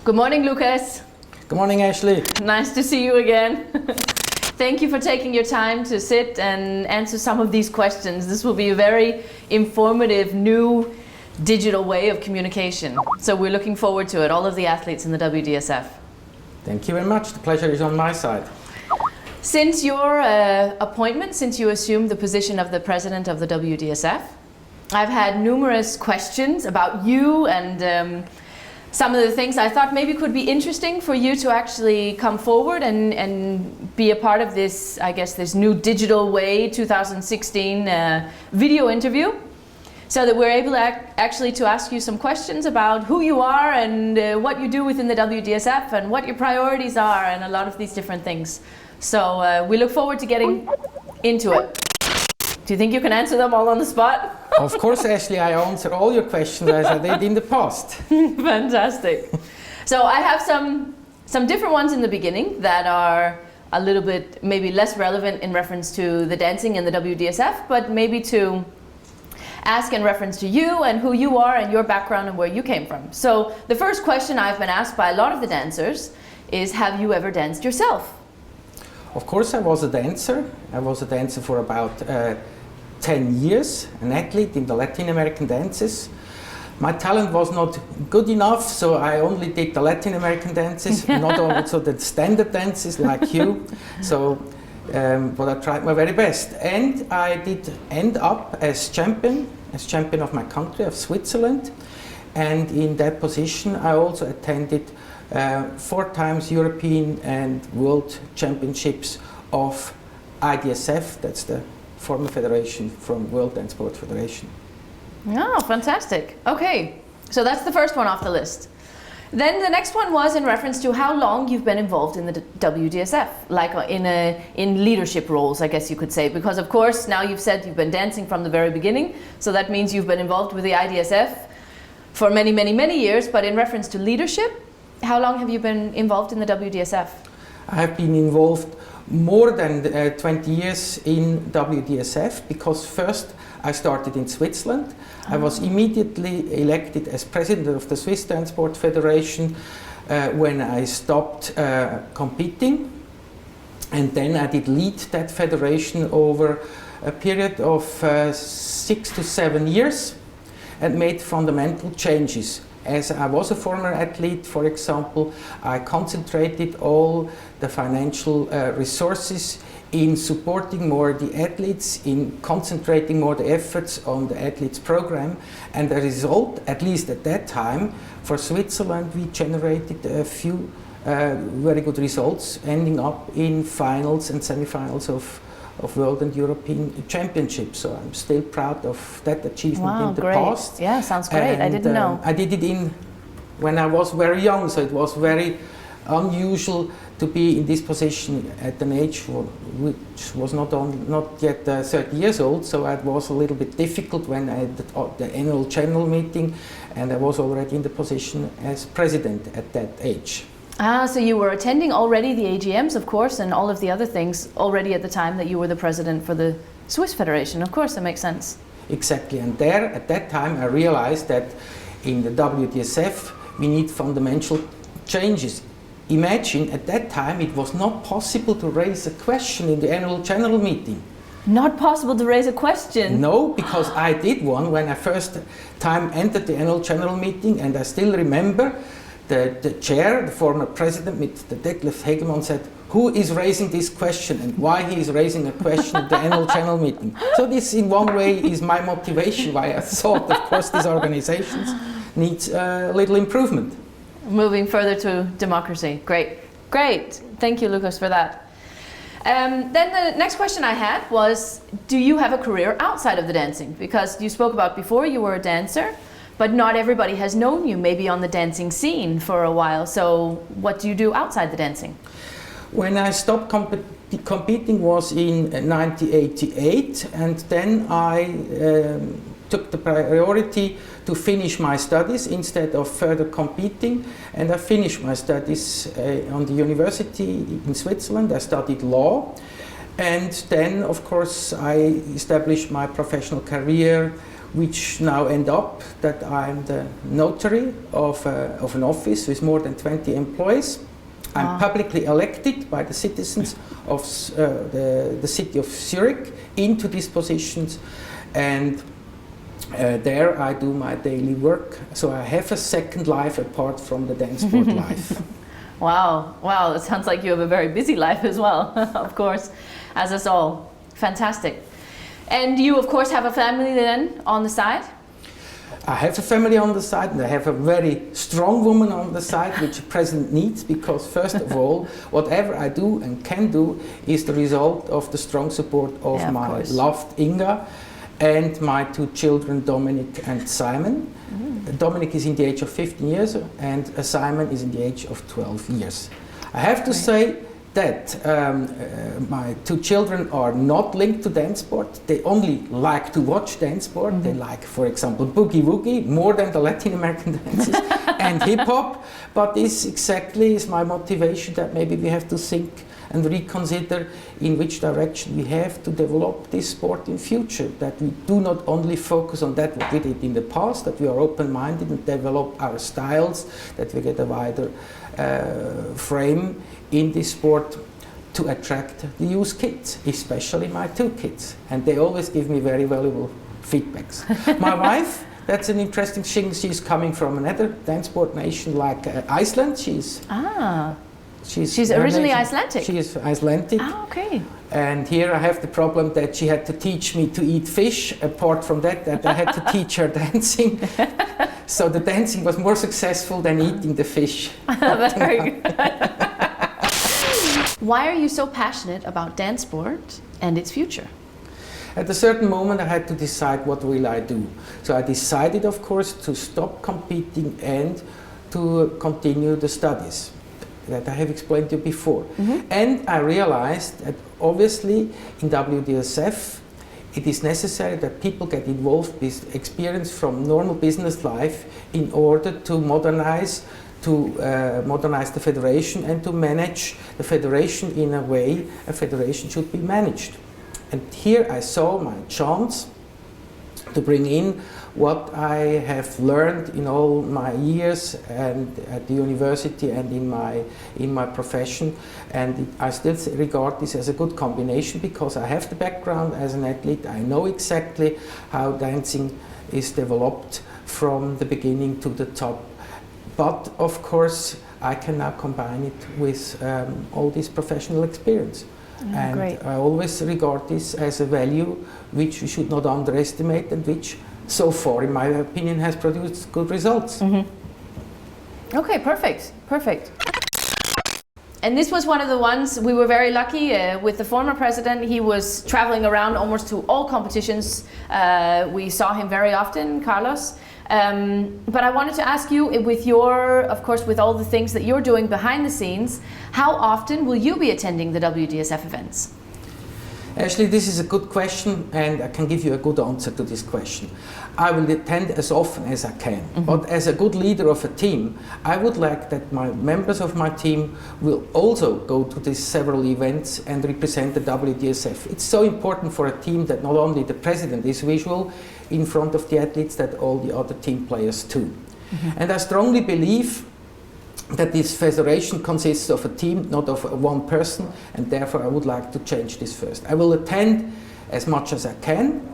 Good morning, Lukas. Good morning, Ashli. Nice to see you again. Thank you for taking your time to sit and answer some of these questions. This will be a very informative, new digital way of communication. So we're looking forward to it, all of the athletes in the WDSF. Thank you very much. The pleasure is on my side. Since your appointment, since you assumed the position of the president of the WDSF, I've had numerous questions about you and some of the things I thought maybe could be interesting for you to actually come forward and be a part of this, I guess, this new digital way 2016 video interview, so that we're able to actually to ask you some questions about who you are and what you do within the WDSF and what your priorities are and a lot of these different things. So we look forward to getting into it. Do you think you can answer them all on the spot? Of course, Ashli, I answer all your questions as I did in the past. Fantastic. So I have some different ones in the beginning that are a little bit maybe less relevant in reference to the dancing in the WDSF, but maybe to ask in reference to you and who you are and your background and where you came from. So the first question I've been asked by a lot of the dancers is, have you ever danced yourself? Of course, I was a dancer. I was a dancer for about 10 years, an athlete in the Latin American dances. My talent was not good enough, so I only did the Latin American dances, not also the standard dances like you. So, but I tried my very best. And I did end up as champion of my country, of Switzerland. And in that position, I also attended 4 times European and World Championships of IDSF, that's the former federation from World DanceSport Federation. Oh, fantastic. Okay, so that's the first one off the list. Then the next one was in reference to how long you've been involved in the WDSF, like in leadership roles, I guess you could say, because of course now you've said you've been dancing from the very beginning, so that means you've been involved with the IDSF for many, many, many years. But in reference to leadership, how long have you been involved in the WDSF? I have been involved more than 20 years in WDSF, because first I started in Switzerland. I was immediately elected as president of the Swiss DanceSport Federation when I stopped competing, and then I did lead that federation over a period of 6 to 7 years and made fundamental changes. As I was a former athlete, for example, I concentrated all the financial resources in supporting more the athletes, in concentrating more the efforts on the athletes program, and the result, at least at that time, for Switzerland, we generated a few very good results, ending up in finals and semi-finals of World and European Championships. So I'm still proud of that achievement in the past. Yeah, sounds great. And, I didn't know. I did it when I was very young, so it was very unusual to be in this position at an age which was not yet 30 years old. So it was a little bit difficult when I had the annual general meeting, and I was already in the position as president at that age. Ah, so you were attending already the AGMs, of course, and all of the other things already at the time that you were the president for the Swiss Federation. Of course, that makes sense. Exactly, and there, at that time, I realized that in the WDSF, we need fundamental changes. Imagine, at that time, it was not possible to raise a question in the annual general meeting. Not possible to raise a question? No, because I did one when I first time entered the annual general meeting, and I still remember the chair, the former president, Mr. Detlef Hegemann, said, who is raising this question and why he is raising a question at the annual general meeting. So this in one way is my motivation why I thought, of course, these organizations need a little improvement. Moving further to democracy. Great. Great. Thank you, Lukas, for that. Then the next question I had was, do you have a career outside of the dancing? Because you spoke about before you were a dancer, but not everybody has known you maybe on the dancing scene for a while. So what do you do outside the dancing? When I stopped competing was in 1988, and then I took the priority to finish my studies instead of further competing, and I finished my studies on the university in Switzerland. I studied law, And then, of course, I established my professional career, which now end up that I'm the notary of an office with more than 20 employees. I'm publicly elected by the citizens of the city of Zurich into these positions, and there I do my daily work. So I have a second life apart from the DanceSport life. Wow, wow, it sounds like you have a very busy life as well, of course, as us all. Fantastic. And you, of course, have a family then on the side? I have a family on the side, and I have a very strong woman on the side, which a president needs, because first of all, whatever I do and can do is the result of the strong support of my loved Inga and my two children, Dominic and Simon. Dominic is in the age of 15 years and Simon is in the age of 12 years. I have to say that my two children are not linked to DanceSport. They only like to watch DanceSport. They like, for example, boogie woogie more than the Latin American dances and hip hop. But this exactly is my motivation, that maybe we have to think and reconsider in which direction we have to develop this sport in future. That we do not only focus on that what we did in the past, that we are open-minded and develop our styles, that we get a wider frame in this sport to attract the youth kids, especially my two kids. And they always give me very valuable feedbacks. My wife, that's an interesting thing, she's coming from another dance sport nation like Iceland. She's originally Icelandic? She is Icelandic. Ah, okay. And here I have the problem that she had to teach me to eat fish. Apart from that I had to teach her dancing. So the dancing was more successful than eating the fish. Very good. Why are you so passionate about dance sport and its future? At a certain moment I had to decide what will I do. So I decided, of course, to stop competing and to continue the studies that I have explained to you before. And I realized that obviously in WDSF it is necessary that people get involved with experience from normal business life in order to modernize the federation and to manage the federation in a way a federation should be managed. And here I saw my chance to bring in what I have learned in all my years and at the university and in my profession, and I still regard this as a good combination because I have the background as an athlete. I know exactly how dancing is developed from the beginning to the top, but of course I can now combine it with all this professional experience. And great. I always regard this as a value which we should not underestimate and which so far, in my opinion, has produced good results. Okay, perfect, perfect. And this was one of the ones we were very lucky with the former president. He was traveling around almost to all competitions. We saw him very often, Carlos. But I wanted to ask you, with your, of course, with all the things that you're doing behind the scenes, how often will you be attending the WDSF events? Actually, this is a good question, and I can give you a good answer to this question. I will attend as often as I can, but as a good leader of a team, I would like that my members of my team will also go to these several events and represent the WDSF. It's so important for a team that not only the president is visual in front of the athletes, that all the other team players too. And I strongly believe that this federation consists of a team, not of one person, and therefore I would like to change this first. I will attend as much as I can,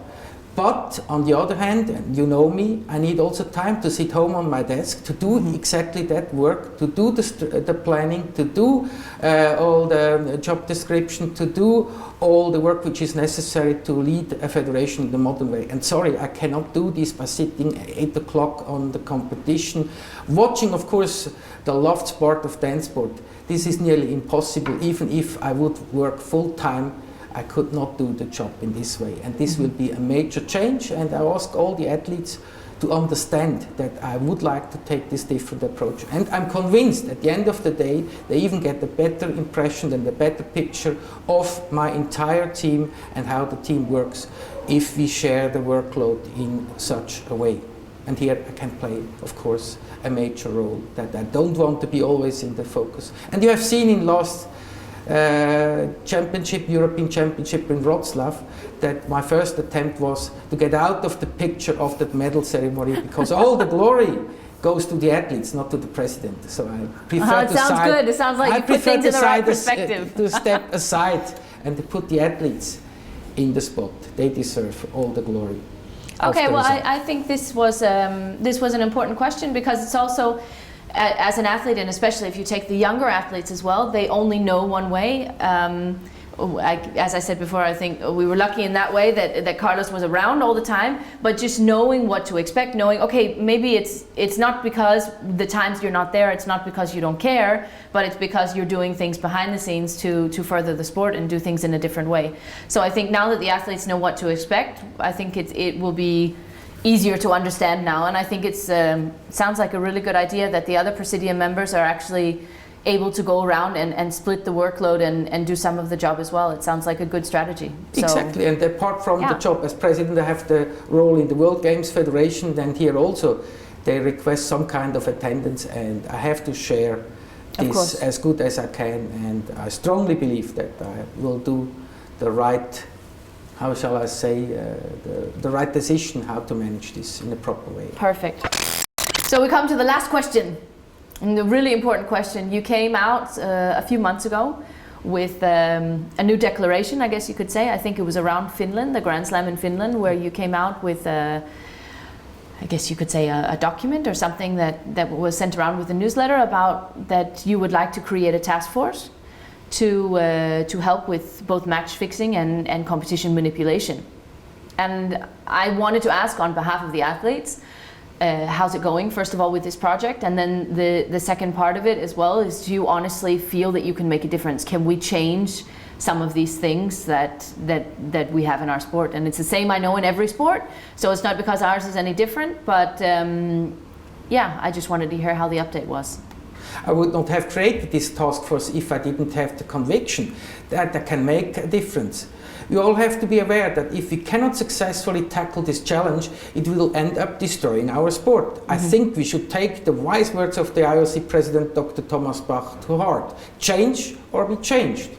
but on the other hand, and you know me, I need also time to sit home on my desk to do exactly that work, to do the planning, to do all the job description, to do all the work which is necessary to lead a federation in the modern way. And sorry, I cannot do this by sitting at 8 o'clock on the competition, watching, of course, the loved sport of dance sport. This is nearly impossible. Even if I would work full-time, I could not do the job in this way. And this will be a major change, and I ask all the athletes to understand that I would like to take this different approach. And I'm convinced at the end of the day, they even get a better impression and a better picture of my entire team and how the team works if we share the workload in such a way. And here I can play, of course, a major role, that I don't want to be always in the focus. And you have seen in last championship, European Championship in Wroclaw, that my first attempt was to get out of the picture of that medal ceremony, because all the glory goes to the athletes, not to the president. So I prefer it sounds good. It sounds like you put things in the right perspective. To step aside and to put the athletes in the spot. They deserve all the glory. Okay, well, I think this was an important question, because it's also, as an athlete, and especially if you take the younger athletes as well, they only know one way. As I said before, I think we were lucky in that way that Carlos was around all the time, but just knowing what to expect, knowing, okay, maybe it's not because the times you're not there, it's not because you don't care, but it's because you're doing things behind the scenes to further the sport and do things in a different way. So I think now that the athletes know what to expect, I think it will be easier to understand now, and I think it sounds like a really good idea that the other Presidium members are actually able to go around and split the workload and do some of the job as well. It sounds like a good strategy. Exactly, and apart from the job as president, I have the role in the World Games Federation, and here also they request some kind of attendance, and I have to share this as good as I can, and I strongly believe that I will do the right, how shall I say, the right decision how to manage this in a proper way. Perfect. So we come to the last question. And the really important question. You came out a few months ago with a new declaration, I guess you could say. I think it was around Finland, the Grand Slam in Finland, where you came out with, I guess you could say, a document or something that was sent around with a newsletter about that you would like to create a task force to help with both match fixing and competition manipulation. And I wanted to ask on behalf of the athletes, how's it going, first of all, with this project? And then the second part of it as well is, do you honestly feel that you can make a difference? Can we change some of these things that we have in our sport? And it's the same, I know, in every sport. So it's not because ours is any different, but yeah, I just wanted to hear how the update was. I would not have created this task force if I didn't have the conviction that I can make a difference. You all have to be aware that if we cannot successfully tackle this challenge, it will end up destroying our sport. I think we should take the wise words of the IOC President Dr. Thomas Bach to heart. Change or be changed.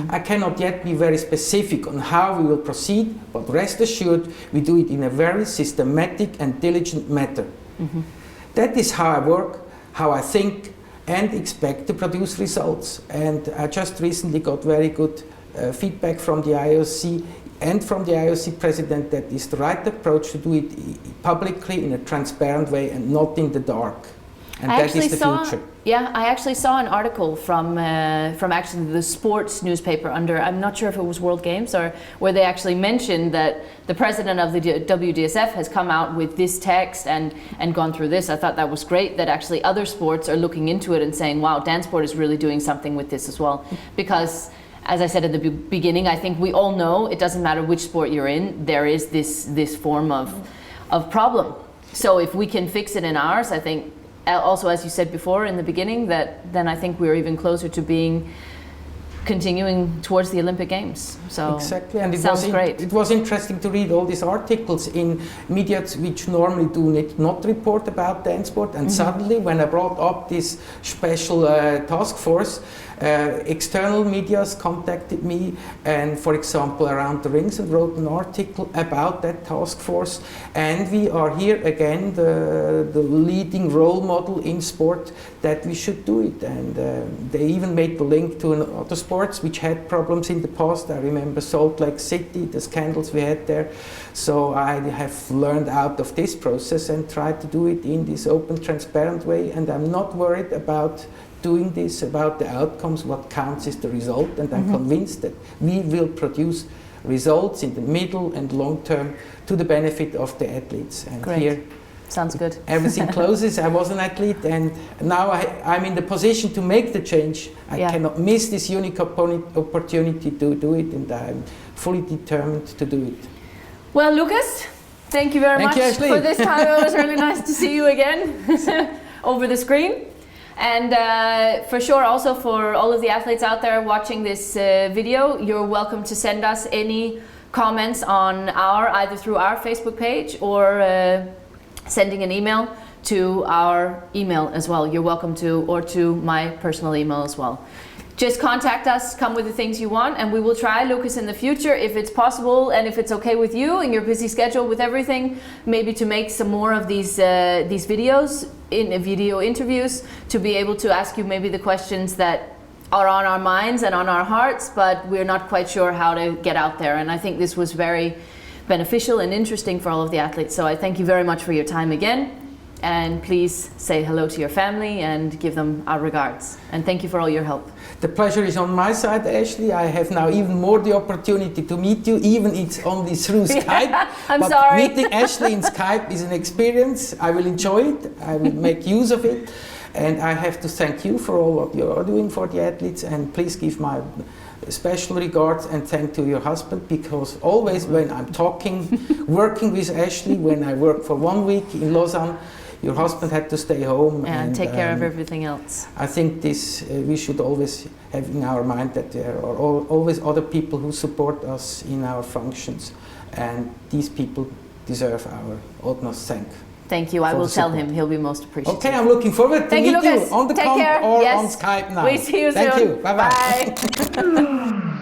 I cannot yet be very specific on how we will proceed, but rest assured we do it in a very systematic and diligent manner. That is how I work, how I think and expect to produce results. And I just recently got very good feedback from the IOC and from the IOC president that is the right approach to do it publicly in a transparent way and not in the dark. And that is the future. Yeah, I actually saw an article from actually the sports newspaper under, I'm not sure if it was World Games, or where they actually mentioned that the president of the WDSF has come out with this text and gone through this. I thought that was great that actually other sports are looking into it and saying, wow, DanceSport is really doing something with this as well. Because as I said at the beginning, I think we all know it doesn't matter which sport you're in, there is this form of problem. So if we can fix it in ours, I think, also as you said before in the beginning, that then I think we're even closer to continuing towards the Olympic Games. So exactly, and it was interesting to read all these articles in media which normally do not report about DanceSport, and suddenly when I brought up this special task force, external medias contacted me, and for example Around the Rings and wrote an article about that task force, and we are here again the leading role model in sport that we should do it. And they even made the link to other sports which had problems in the past. I remember Salt Lake City, the scandals we had there. So I have learned out of this process and tried to do it in this open, transparent way, and I'm not worried about doing this, about the outcomes. What counts is the result, and I'm convinced that we will produce results in the middle and long term to the benefit of the athletes. And great. Here sounds good. Everything closes. I was an athlete, and now I'm in the position to make the change. I cannot miss this unique opportunity to do it, and I'm fully determined to do it. Well, Lukas, thank you very much for this time. It was really nice to see you again over the screen. And for sure, also for all of the athletes out there watching this video, you're welcome to send us any comments on either through our Facebook page or sending an email to our email as well. You're welcome to, or to my personal email as well. just contact us, come with the things you want, and we will try, Lukas, in the future, if it's possible and if it's okay with you and your busy schedule with everything, maybe to make some more of these videos, video interviews, to be able to ask you maybe the questions that are on our minds and on our hearts, but we're not quite sure how to get out there. And I think this was very beneficial and interesting for all of the athletes. So I thank you very much for your time again. And please say hello to your family and give them our regards. And thank you for all your help. The pleasure is on my side, Ashli. I have now even more the opportunity to meet you, even it's only through Skype. I'm but sorry. Meeting Ashli in Skype is an experience. I will enjoy it. I will make use of it. And I have to thank you for all what you are doing for the athletes. And please give my special regards and thank to your husband, because always when I'm talking, working with Ashli, when I work for 1 week in Lausanne, your husband had to stay home and take care of everything else. I think this we should always have in our mind, that there are always other people who support us in our functions, and these people deserve our utmost Thank you. I will tell him. He'll be most appreciative. Okay, I'm looking forward to meet you on the comp or on Skype now. We see you soon. Thank you. Bye-bye. Bye.